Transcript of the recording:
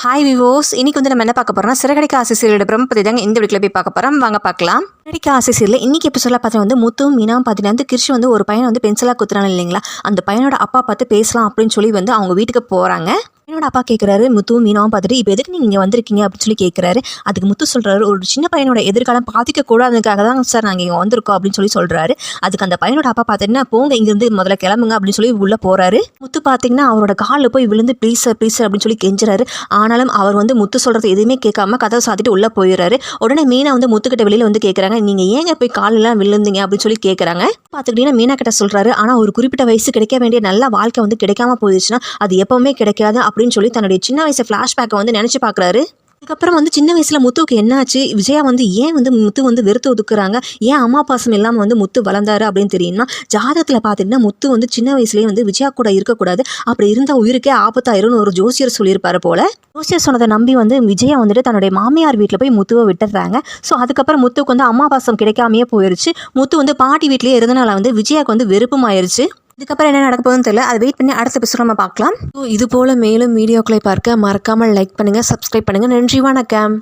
Hi விவோஸ், இன்னைக்கு வந்து நம்ம என்ன பார்க்க போறோம்னா சிறகடிக்க ஆசை சீரியலோட பிரம்ம பற்றி தாங்க இந்த வீடியோவில் போய் பார்க்க போகிறோம். வாங்க பார்க்கலாம். சிறகடிக்க ஆசை சீரியல் இன்னைக்கு எபிசோடில் பார்த்தா வந்து முத்துவும் மீனாவும் பார்த்தீங்கன்னா வந்து கிருஷ் வந்து ஒரு பையனை வந்து பென்சிலாக குத்துறாங்க இல்லைங்களா, அந்த பையனோட அப்பா பார்த்து பேசலாம் அப்படின்னு சொல்லி வந்து அவங்க வீட்டுக்கு போகிறாங்க. என்னோட அப்பா கேட்குறாரு, முத்துவும் மீனாவும் பார்த்துட்டு இப்போ எதுக்கு நீங்கள் வந்திருக்கீங்க அப்படின்னு சொல்லி கேட்குறாரு. அதுக்கு முத்து சொல்கிறாரு, ஒரு சின்ன பையனோட எதிர்காலம் பாதிக்க கூடாதுக்காக தான் சார் நாங்கள் இங்கே வந்திருக்கோம் அப்படின்னு சொல்லி சொல்கிறாரு. அதுக்கு அந்த பையனோட அப்பா பார்த்தீங்கன்னா போங்க இங்கேருந்து முதல்ல கிளம்புங்க அப்படின்னு சொல்லி உள்ளே போகிறாரு. முத்து பார்த்தீங்கன்னா அவரோட காலில் போய் விழுந்து ப்ளீஸ் சார் ப்ளீஸ் சார் அப்படின்னு சொல்லி கெஞ்சுறாரு. ஆனாலும் அவர் வந்து முத்து சொல்கிறது எதுவுமே கேட்காம கதவை சாத்திட்டு உள்ளே போயிடுறாரு. உடனே மீனா வந்து முத்துக்கிட்ட வெளியில் வந்து கேட்குறாங்க, நீங்கள் ஏங்க போய் காலெல்லாம் விழுந்தீங்க அப்படின்னு சொல்லி கேட்குறாங்க. பார்த்துக்கிட்டீங்கன்னா மீனா கிட்ட சொல்கிறாரு, ஆனால் ஒரு குறிப்பிட்ட வயசு கிடைக்க வேண்டிய நல்ல வாழ்க்கை வந்து கிடைக்காம போயிடுச்சுன்னா அது எப்போவுமே கிடைக்காது அப்படின்னு சொல்லி தன்னுடைய சின்ன வயசு ஃப்ளாஷ்பேக்கை வந்து நினச்சி பார்க்குறாரு. அதுக்கப்புறம் வந்து சின்ன வயசில் முத்துவுக்கு என்னாச்சு, விஜயா வந்து ஏன் வந்து முத்து வந்து வெறுத்து ஒதுக்குறாங்க, ஏன் அம்மா பாசம் இல்லாமல் வந்து முத்து வளர்ந்தாரு அப்படின்னு தெரியுமா. ஜாதகத்தில் பார்த்துட்டுனா முத்து வந்து சின்ன வயசுலேயே வந்து விஜயா கூட இருக்கக்கூடாது, அப்படி இருந்தால் உயிருக்கே ஆபத்தாயிரும்னு ஒரு ஜோசியர் சொல்லியிருப்பாரு போல. ஜோசியர் சொன்னதை நம்பி வந்து விஜயா வந்துட்டு தன்னுடைய மாமியார் வீட்டில் போய் முத்துவை விட்டுறாங்க. ஸோ அதுக்கப்புறம் முத்துக்கு வந்து அம்மா பாசம் கிடைக்காமையே போயிடுச்சு. முத்து வந்து பாட்டி வீட்லேயே இருந்தனால வந்து விஜயாவுக்கு வந்து வெறுப்புமாயிருச்சு. இதுக்கப்புறம் என்ன நடக்க போகுதுன்னு தெரியல, அதை வெயிட் பண்ணி அடுத்த எபிசோட் நம்ம பார்க்கலாம். இது போல் மேலும் வீடியோக்களை பார்க்க மறக்காமல் லைக் பண்ணுங்கள், சப்ஸ்கிரைப் பண்ணுங்கள். நன்றி, வணக்கம்.